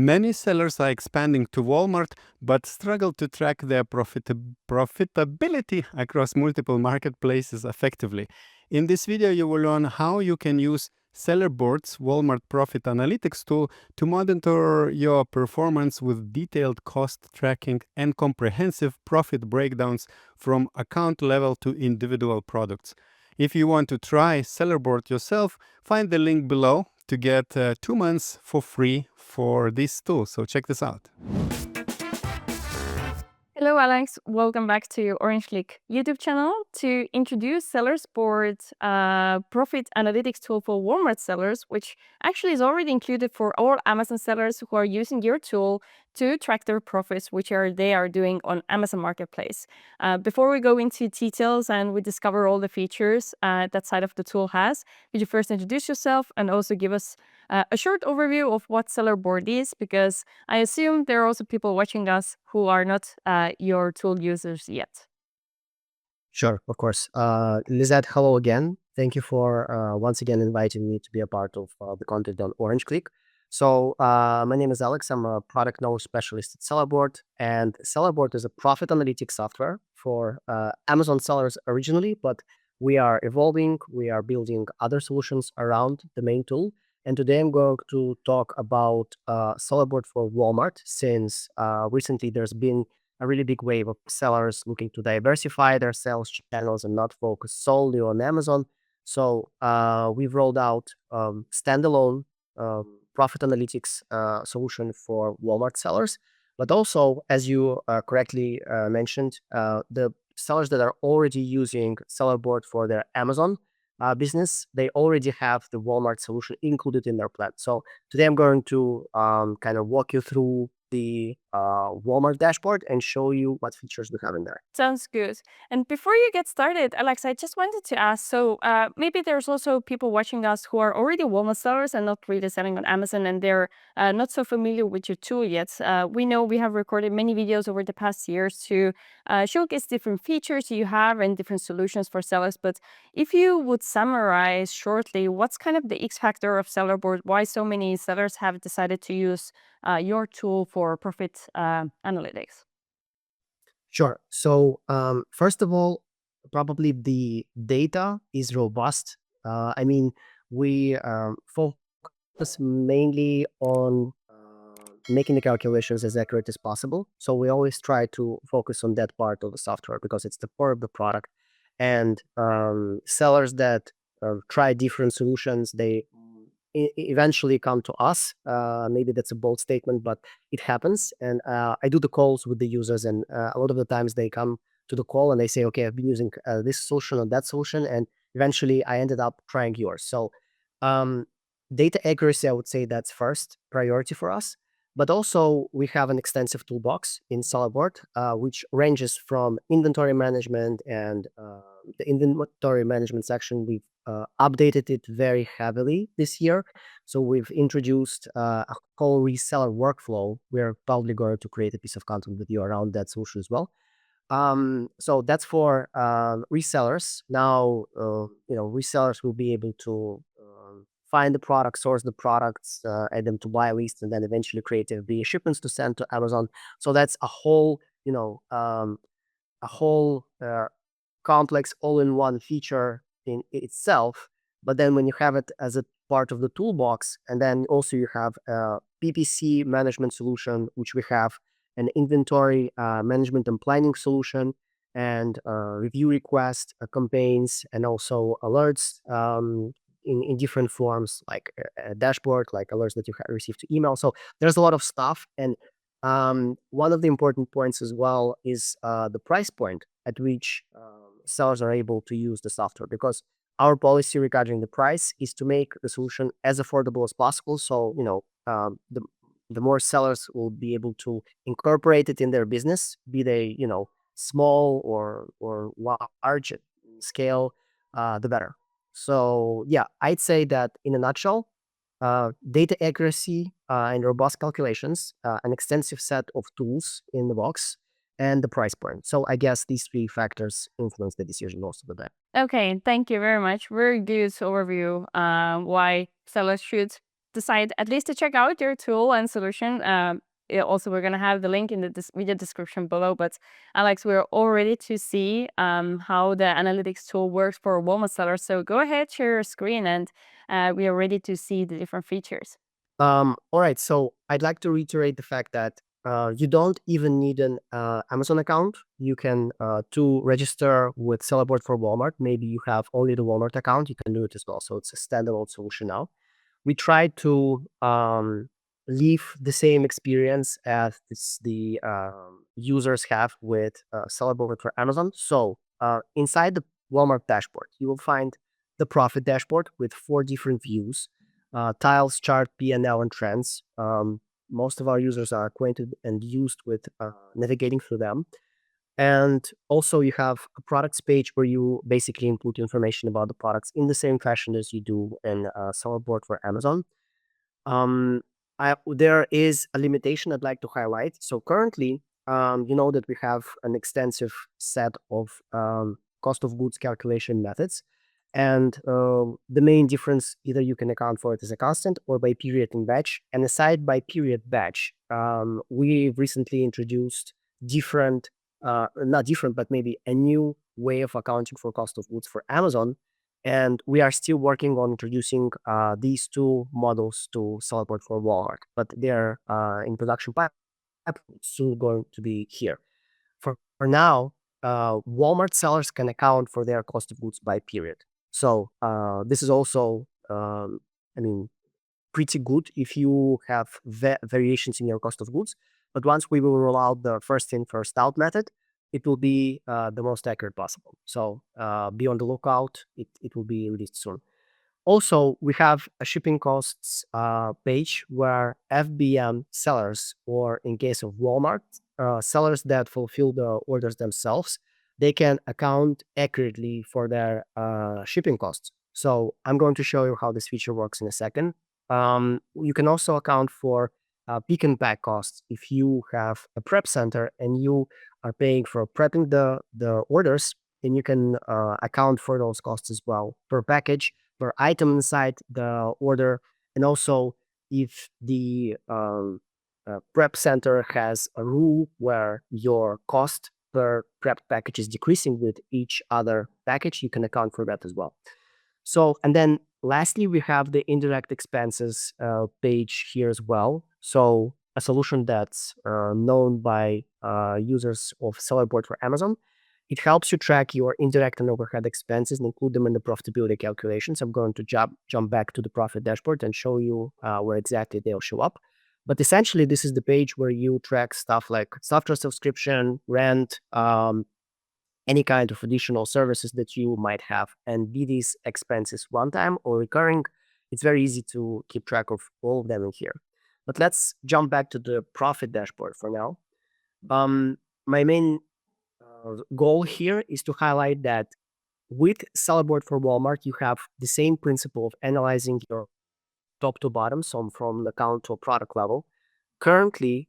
Many sellers are expanding to Walmart, but struggle to track their profitability across multiple marketplaces effectively. In this video, you will learn how you can use sellerboard's Walmart Profit Analytics tool to monitor your performance with detailed cost tracking and comprehensive profit breakdowns from account level to individual products. If you want to try sellerboard yourself, find the link below to get 2 months for free for this tool. So check this out. Hello, Alex. Welcome back to Orange Click YouTube channel to introduce sellerboard's profit analytics tool for Walmart sellers, which actually is already included for all Amazon sellers who are using your tool to track their profits, which they are doing on Amazon Marketplace. Before we go into details and we discover all the features that side of the tool has, could you first introduce yourself and also give us a short overview of what sellerboard is, because I assume there are also people watching us who are not your tool users yet. Sure, of course. Lizette, hello again. Thank you for once again inviting me to be a part of the content on Orange Click. So my name is Alex. I'm a product knowledge specialist at Sellerboard, and Sellerboard is a profit analytics software for Amazon sellers originally, but we are evolving. We are building other solutions around the main tool. And today I'm going to talk about Sellerboard for Walmart, since recently there's been a really big wave of sellers looking to diversify their sales channels and not focus solely on Amazon. So we've rolled out standalone profit analytics solution for Walmart sellers. But also, as you correctly mentioned, the sellers that are already using Sellerboard for their Amazon business, they already have the Walmart solution included in their plan. So today I'm going to kind of walk you through the Walmart dashboard and show you what features we have in there. Sounds good. And before you get started, Alex, I just wanted to ask, so maybe there's also people watching us who are already Walmart sellers and not really selling on Amazon, and they're not so familiar with your tool yet. We know we have recorded many videos over the past years to showcase different features you have and different solutions for sellers. But if you would summarize shortly, what's kind of the X factor of Sellerboard? Why so many sellers have decided to use your tool for profit analytics? Sure. So first of all, probably the data is robust. I mean, we focus mainly on making the calculations as accurate as possible. So we always try to focus on that part of the software because it's the core of the product. And sellers that try different solutions, they eventually come to us. Maybe that's a bold statement, but it happens. And I do the calls with the users, and a lot of the times they come to the call and they say, okay, I've been using this solution or that solution, and eventually I ended up trying yours. So data accuracy, I would say that's first priority for us. But also we have an extensive toolbox in Sellerboard, which ranges from inventory management, and the inventory management section, we've updated it very heavily this year. So we've introduced a whole reseller workflow. We're probably going to create a piece of content with you around that solution as well. So that's for resellers. Now, resellers will be able to find the product, source the products, add them to buy list, and then eventually create FBA shipments to send to Amazon. So that's a whole, complex all-in-one feature in itself. But then when you have it as a part of the toolbox, and then also you have a PPC management solution, which we have an inventory management and planning solution, and review request campaigns, and also alerts in different forms, like a dashboard, like alerts that you have received to email. So there's a lot of stuff. And one of the important points as well is the price point at which sellers are able to use the software, because our policy regarding the price is to make the solution as affordable as possible. So, the more sellers will be able to incorporate it in their business, be they, small or large scale, the better. So yeah, I'd say that in a nutshell, data accuracy and robust calculations, an extensive set of tools in the box, and the price point. So I guess these three factors influence the decision most of the time. Okay, thank you very much. Very good overview why sellers should decide at least to check out your tool and solution. Also, we're going to have the link in the video description below. But Alex, we're all ready to see how the analytics tool works for Walmart sellers. So go ahead, share your screen, and we are ready to see the different features. All right, so I'd like to reiterate the fact that you don't even need an Amazon account. You can to register with sellerboard for Walmart. Maybe you have only the Walmart account. You can do it as well. So it's a standalone solution now. We try to leave the same experience as the users have with sellerboard for Amazon. So inside the Walmart dashboard, you will find the profit dashboard with 4 different views: tiles, chart, P&L, and trends. Most of our users are acquainted and used with navigating through them. And also you have a products page where you basically input information about the products in the same fashion as you do in sellerboard for Amazon. There is a limitation I'd like to highlight. So currently, you know that we have an extensive set of cost of goods calculation methods. And the main difference, either you can account for it as a constant or by period and batch. And aside by period batch, we recently introduced different, not different, but maybe a new way of accounting for cost of goods for Amazon. And we are still working on introducing these 2 models to sellerboard for Walmart, but they're in production pipeline, soon going to be here. For now, Walmart sellers can account for their cost of goods by period. So this is also, I mean, pretty good if you have variations in your cost of goods. But once we will roll out the first in, first out method, it will be the most accurate possible. So be on the lookout. It will be released soon. Also, we have a shipping costs page where FBM sellers, or in case of Walmart, sellers that fulfill the orders themselves, they can account accurately for their shipping costs. So I'm going to show you how this feature works in a second. You can also account for pick and pack costs if you have a prep center and you are paying for prepping the orders. Then you can account for those costs as well per package, per item inside the order. And also, if the prep center has a rule where your cost per prep package is decreasing with each other package, you can account for that as well. So, and then lastly, we have the indirect expenses page here as well. So a solution that's known by users of sellerboard for Amazon. It helps you track your indirect and overhead expenses and include them in the profitability calculations. I'm going to jump back to the profit dashboard and show you where exactly they'll show up. But essentially, this is the page where you track stuff like software subscription, rent, any kind of additional services that you might have. And be these expenses one time or recurring, it's very easy to keep track of all of them in here. But let's jump back to the profit dashboard for now. My main goal here is to highlight that with sellerboard for Walmart, you have the same principle of analyzing your top to bottom, so from the account to a product level. Currently,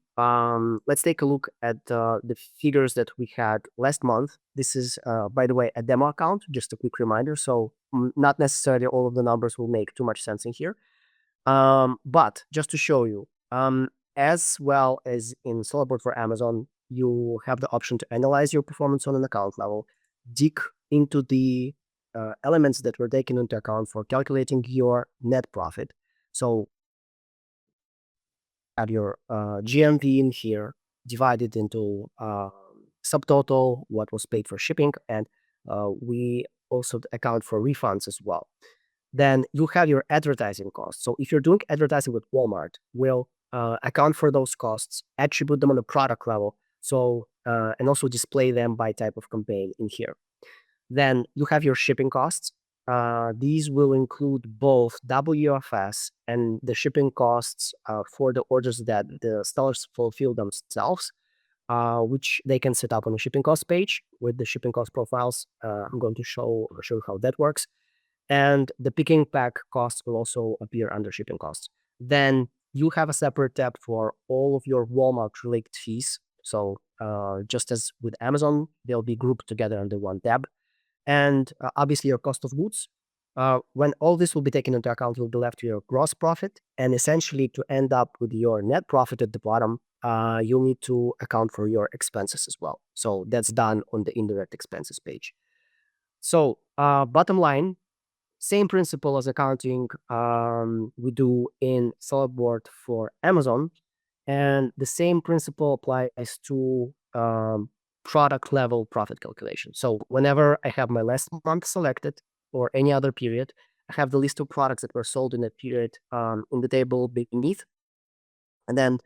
let's take a look at the figures that we had last month. This is, by the way, a demo account, just a quick reminder. So not necessarily all of the numbers will make too much sense in here. But just to show you, as well as in sellerboard for Amazon, you have the option to analyze your performance on an account level, dig into the elements that were taken into account for calculating your net profit. So add your GMV in here, divided into subtotal, what was paid for shipping, and we also account for refunds as well. Then you have your advertising costs. So if you're doing advertising with Walmart, we'll account for those costs, attribute them on a product level, so and also display them by type of campaign in here. Then you have your shipping costs. These will include both WFS and the shipping costs for the orders that the sellers fulfill themselves, which they can set up on the shipping cost page with the shipping cost profiles. I'm going to show you how that works. And the picking pack costs will also appear under shipping costs. Then you have a separate tab for all of your Walmart related fees. So just as with Amazon, they'll be grouped together under one tab. And obviously your cost of goods, When all this will be taken into account, you'll be left to your gross profit. And essentially, to end up with your net profit at the bottom, you'll need to account for your expenses as well. So that's done on the indirect expenses page. So bottom line, same principle as accounting we do in sellerboard for Amazon, and the same principle applies to product level profit calculation. So whenever I have my last month selected or any other period, I have the list of products that were sold in that period in the table beneath, and then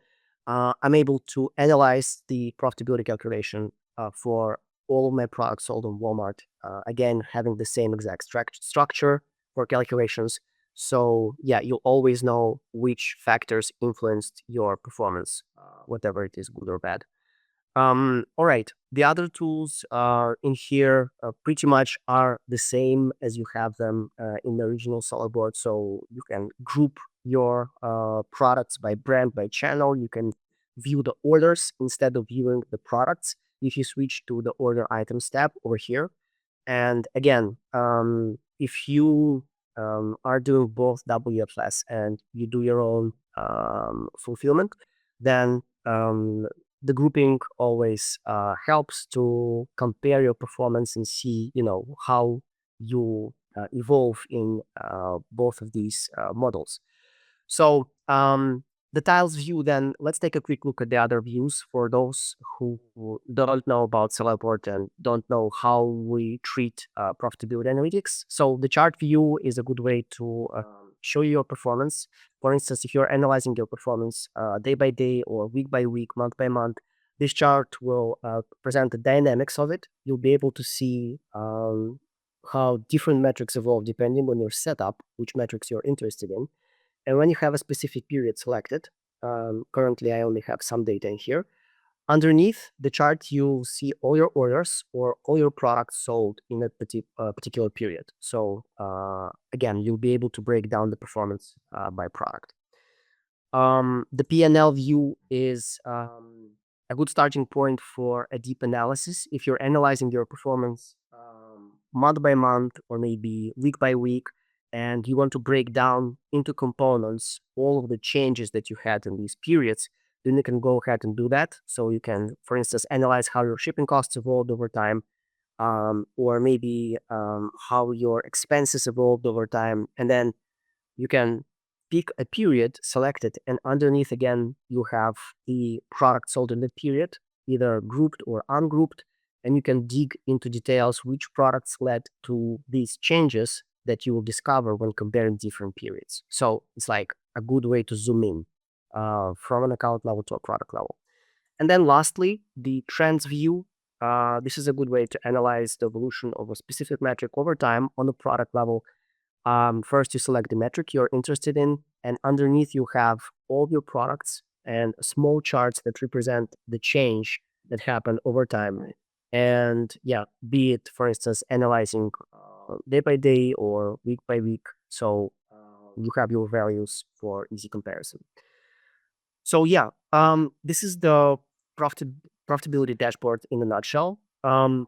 I'm able to analyze the profitability calculation for all of my products sold on Walmart. Again, having the same exact structure for calculations. So yeah, you always know which factors influenced your performance, whatever it is, good or bad. All right. The other tools in here pretty much are the same as you have them in the original seller board. So you can group your products by brand, by channel. You can view the orders instead of viewing the products if you switch to the order items tab over here. And again, if you are doing both WFS and you do your own fulfillment, then the grouping always helps to compare your performance and see, how you evolve in both of these models. So the tiles view, then let's take a quick look at the other views for those who don't know about Sellerport and don't know how we treat profitability analytics. So the chart view is a good way to show you your performance. For instance, if you're analyzing your performance day by day or week by week, month by month, this chart will present the dynamics of it. You'll be able to see how different metrics evolve depending on your setup, which metrics you're interested in. And when you have a specific period selected, currently I only have some data in here. Underneath the chart, you'll see all your orders or all your products sold in a particular period. So again, you'll be able to break down the performance by product. The P&L view is a good starting point for a deep analysis. If you're analyzing your performance month by month or maybe week by week, and you want to break down into components all of the changes that you had in these periods, then you can go ahead and do that. So you can, for instance, analyze how your shipping costs evolved over time, or maybe how your expenses evolved over time. And then you can pick a period, select it, and underneath again, you have the product sold in that period, either grouped or ungrouped, and you can dig into details which products led to these changes that you will discover when comparing different periods. So it's like a good way to zoom in from an account level to a product level. And then lastly, the trends view. This is a good way to analyze the evolution of a specific metric over time on the product level. First, you select the metric you're interested in, and underneath you have all your products and small charts that represent the change that happened over time. And yeah, be it, for instance, analyzing day by day or week by week. So you have your values for easy comparison. So yeah, this is the profitability dashboard in a nutshell.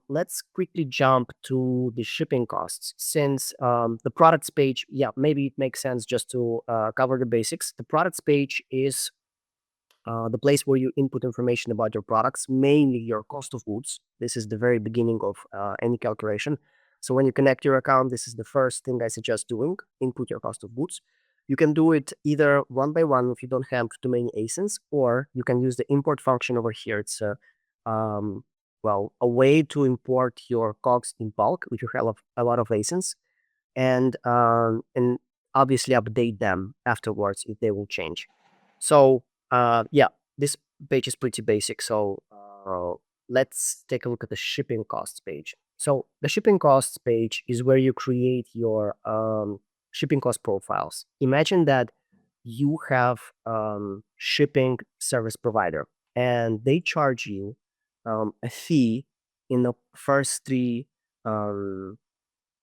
Let's quickly jump to the shipping costs. Since the products page, yeah, maybe it makes sense just to cover the basics. The products page is the place where you input information about your products, mainly your cost of goods. This is the very beginning of any calculation. So when you connect your account, this is the first thing I suggest doing, input your cost of goods. You can do it either one by one if you don't have too many ASINs, or you can use the import function over here. It's a way to import your COGS in bulk if you have a lot of ASINs, and obviously update them afterwards if they will change. So yeah, this page is pretty basic. So let's take a look at the shipping costs page. So the shipping costs page is where you create your shipping cost profiles. Imagine that you have shipping service provider and they charge you a fee in the first three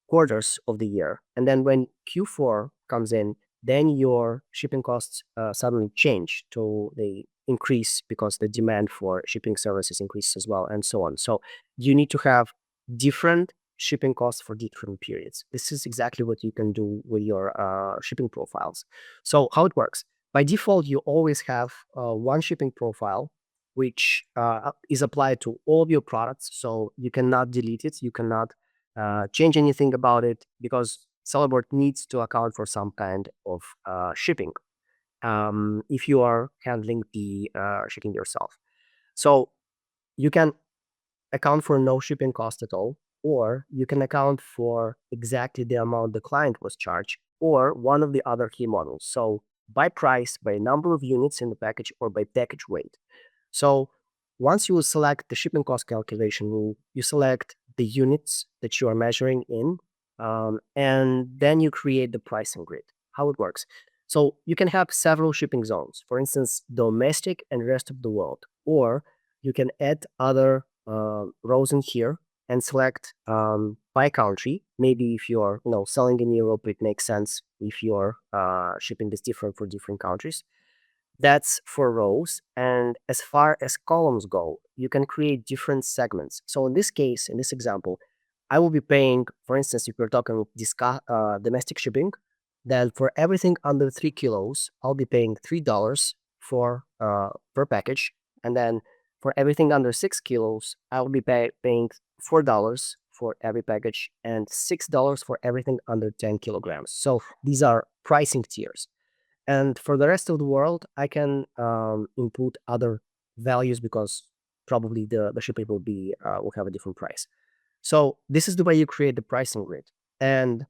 quarters of the year. And then when Q4 comes in, then your shipping costs suddenly change to they increase because the demand for shipping services increases as well, and so on. So you need to have different shipping costs for different periods. This is exactly what you can do with your shipping profiles. So how it works? By default, you always have one shipping profile, which is applied to all of your products. So you cannot delete it. You cannot change anything about it because sellerboard needs to account for some kind of shipping if you are handling the shipping yourself. So you can account for no shipping cost at all, or you can account for exactly the amount the client was charged, or one of the other key models. So by price, by number of units in the package, or by package weight. So once you select the shipping cost calculation rule, you select the units that you are measuring in, and then you create the pricing grid. How it works. So you can have several shipping zones, for instance, domestic and rest of the world, or you can add other rows in here and select by country. Maybe if you're selling in Europe, it makes sense if your shipping is different for different countries. That's for rows. And as far as columns go, you can create different segments. So in this case, in this example, I will be paying, for instance, if we're talking domestic shipping, then for everything under 3 kilos, I'll be paying $3 for per package. And then for everything under 6 kilos, I'll be paying $4 for every package and $6 for everything under 10 kilograms. So these are pricing tiers. And for the rest of the world, I can input other values because probably the shipping will have a different price. So this is the way you create the pricing grid. And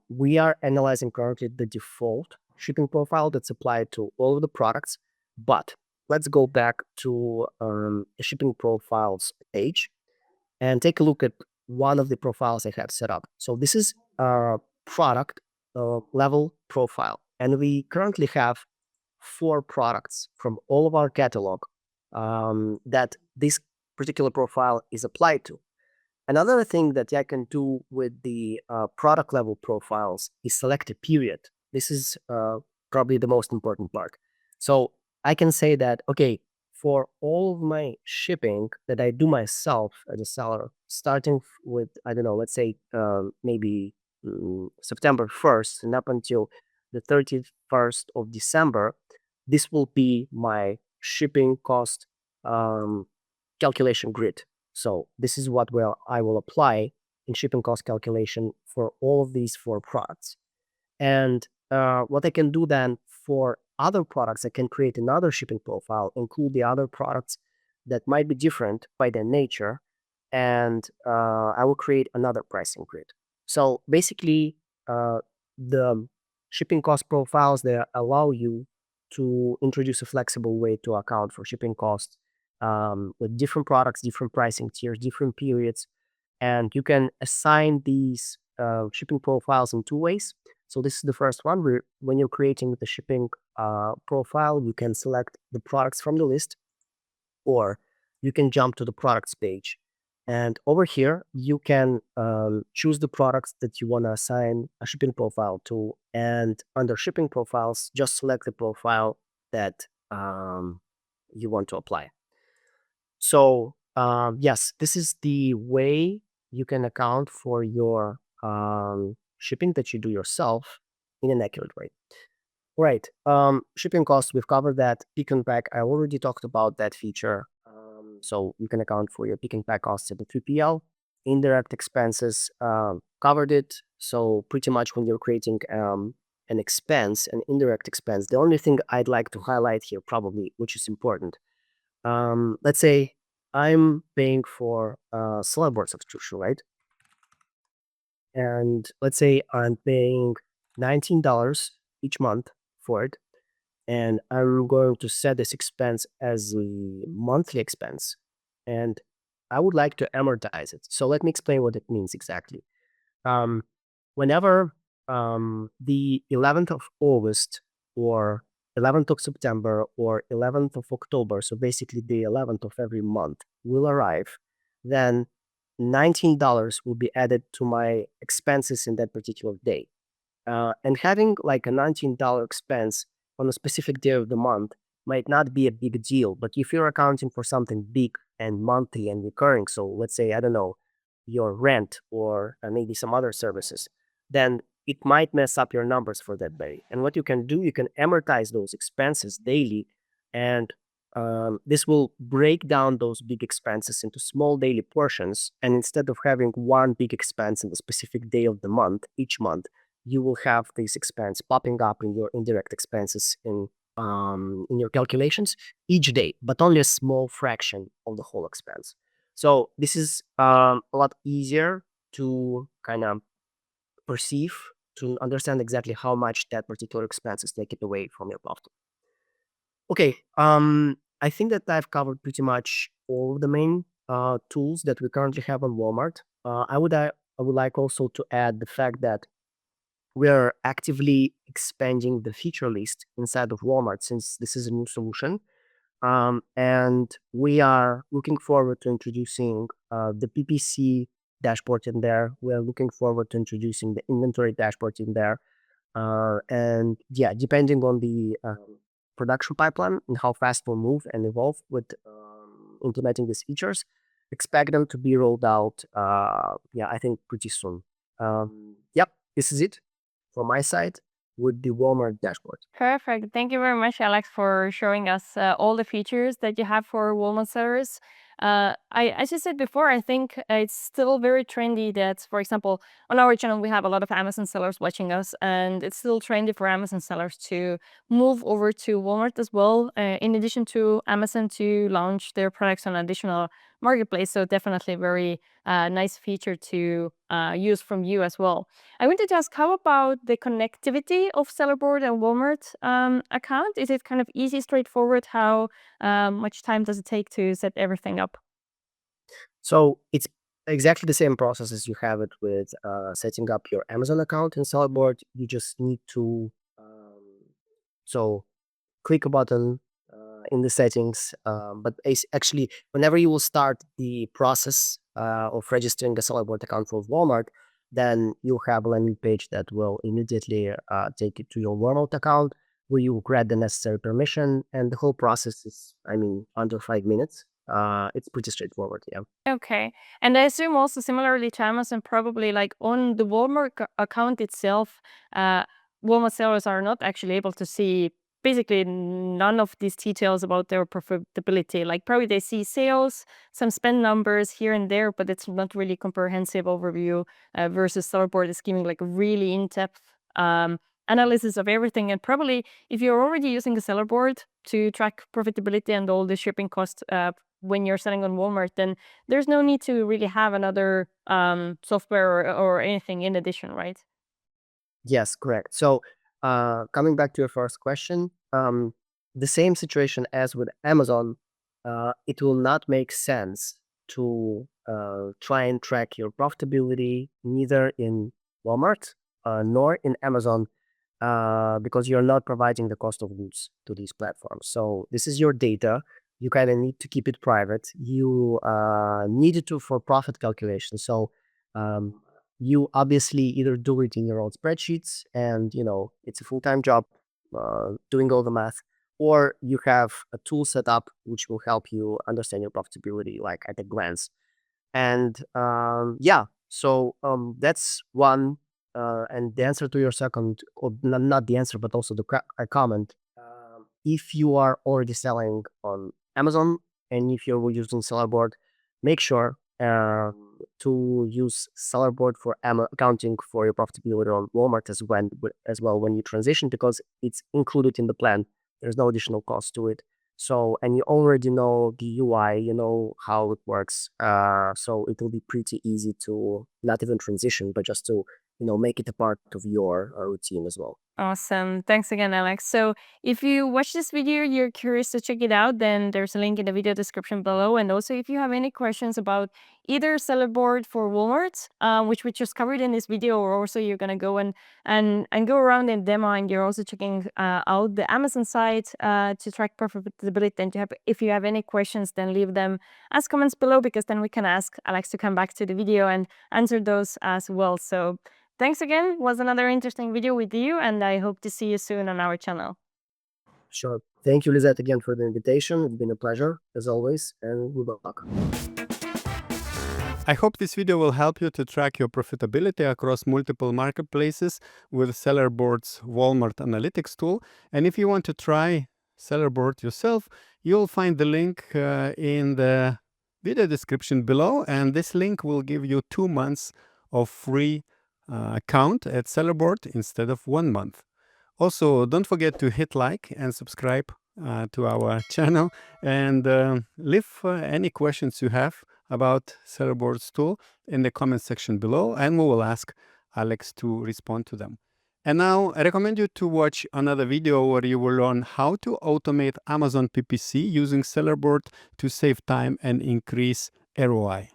we are analyzing currently the default shipping profile that's applied to all of the products. But let's go back to the shipping profiles page and take a look at one of the profiles I have set up. So this is a product level profile. And we currently have 4 products from all of our catalog that this particular profile is applied to. Another thing that I can do with the product level profiles is select a period. This is probably the most important part. So I can say that, okay, for all of my shipping that I do myself as a seller, starting with, I don't know, let's say maybe September 1st and up until the 31st of December, this will be my shipping cost calculation grid. So this is what I will apply in shipping cost calculation for all of these 4 products. And what I can do then for other products, I can create another shipping profile, include the other products that might be different by their nature, and I will create another pricing grid. So basically, the shipping cost profiles, they allow you to introduce a flexible way to account for shipping costs with different products, different pricing tiers, different periods, and you can assign these shipping profiles in 2 ways. So this is the first one, where when you're creating the shipping profile, you can select the products from the list, or you can jump to the products page. And over here, you can choose the products that you want to assign a shipping profile to. And under shipping profiles, just select the profile that you want to apply. So yes, this is the way you can account for your shipping that you do yourself in an accurate way. Right. Shipping costs, we've covered that. Pick and pack, I already talked about that feature. So you can account for your pick and pack costs at the 3PL. Indirect expenses, covered it. So pretty much when you're creating an expense, an indirect expense, the only thing I'd like to highlight here probably, which is important, let's say I'm paying for a sellerboard subscription, right? And let's say I'm paying $19 each month for it, and I'm going to set this expense as a monthly expense, and I would like to amortize it. So let me explain what it means exactly. Um, Whenever the 11th of August or 11th of September or 11th of October, so basically the 11th of every month will arrive, then $19 will be added to my expenses in that particular day. And having like a $19 expense on a specific day of the month might not be a big deal, but if you're accounting for something big and monthly and recurring, so let's say, I don't know, your rent or maybe some other services, then it might mess up your numbers for that day. And what you can do, you can amortize those expenses daily, and this will break down those big expenses into small daily portions. And instead of having one big expense in a specific day of the month, each month, you will have this expense popping up in your indirect expenses in your calculations each day, but only a small fraction of the whole expense. So this is a lot easier to kind of perceive, to understand exactly how much that particular expense is taken away from your profit. Okay, I think that I've covered pretty much all of the main tools that we currently have on Walmart. I would like also to add the fact that we are actively expanding the feature list inside of Walmart, since this is a new solution. And we are looking forward to introducing the PPC dashboard in there. We are looking forward to introducing the inventory dashboard in there. And yeah, depending on the production pipeline and how fast we'll move and evolve with implementing these features, expect them to be rolled out, yeah, I think pretty soon. Yep, this is it from my side with the Walmart dashboard. Perfect. Thank you very much, Alex, for showing us all the features that you have for Walmart sellers. As you said before, I think it's still very trendy that, for example, on our channel, we have a lot of Amazon sellers watching us, and it's still trendy for Amazon sellers to move over to Walmart as well, in addition to Amazon to launch their products on additional marketplace. So definitely very nice feature to use from you as well. I wanted to ask, how about the connectivity of sellerboard and Walmart account? Is it kind of easy, straightforward? How much time does it take to set everything up? So it's exactly the same process as you have it with setting up your Amazon account in Sellerboard. You just need to so click a button in the settings. But actually, whenever you will start the process of registering a Sellerboard account for Walmart, then you'll have a landing page that will immediately take you to your Walmart account, where you will grant the necessary permission, and the whole process is, I mean, under 5 minutes. It's pretty straightforward. Yeah. Okay. And I assume also similarly to Amazon, probably like on the Walmart account itself, uh, Walmart sellers are not actually able to see basically none of these details about their profitability. Like probably they see sales, some spend numbers here and there, but it's not really comprehensive overview versus Sellerboard is giving like really in-depth analysis of everything. And probably if you're already using a Sellerboard to track profitability and all the shipping costs when you're selling on Walmart, then there's no need to really have another software or anything in addition, right? Yes, correct. So, coming back to your first question, the same situation as with Amazon, it will not make sense to try and track your profitability neither in Walmart nor in Amazon, because you're not providing the cost of goods to these platforms. So this is your data. You kind of need to keep it private. You need it to for profit calculation. So um, you obviously either do it in your own spreadsheets, and it's a full-time job doing all the math, or you have a tool set up which will help you understand your profitability like at a glance. And yeah, so that's one. And the answer to your second, or not the answer, but also the comment. If you are already selling on Amazon, and if you're using Sellerboard, make sure to use Sellerboard for accounting for your profitability on Walmart as well when you transition, because it's included in the plan. There's no additional cost to it. So, and you already know the UI, you know how it works. So it will be pretty easy to not even transition, but just to, make it a part of your routine as well. Awesome. Thanks again, Alex. So if you watch this video, you're curious to check it out, then there's a link in the video description below. And also, if you have any questions about either Sellerboard for Walmart, which we just covered in this video, or also you're gonna go and go around and demo, and you're also checking out the Amazon site to track profitability. And if you have any questions, then leave them as comments below, because then we can ask Alex to come back to the video and answer those as well. So thanks again. Was another interesting video with you, and I hope to see you soon on our channel. Sure. Thank you, Lizette, again for the invitation. It's been a pleasure, as always, and good luck. I hope this video will help you to track your profitability across multiple marketplaces with sellerboard's Walmart Analytics tool. And if you want to try sellerboard yourself, you'll find the link in the video description below. And this link will give you 2 months of free account at sellerboard instead of 1 month. Also, don't forget to hit like and subscribe to our channel, and leave any questions you have about sellerboard's tool in the comment section below, and we will ask Alex to respond to them. And now I recommend you to watch another video where you will learn how to automate Amazon PPC using sellerboard to save time and increase ROI.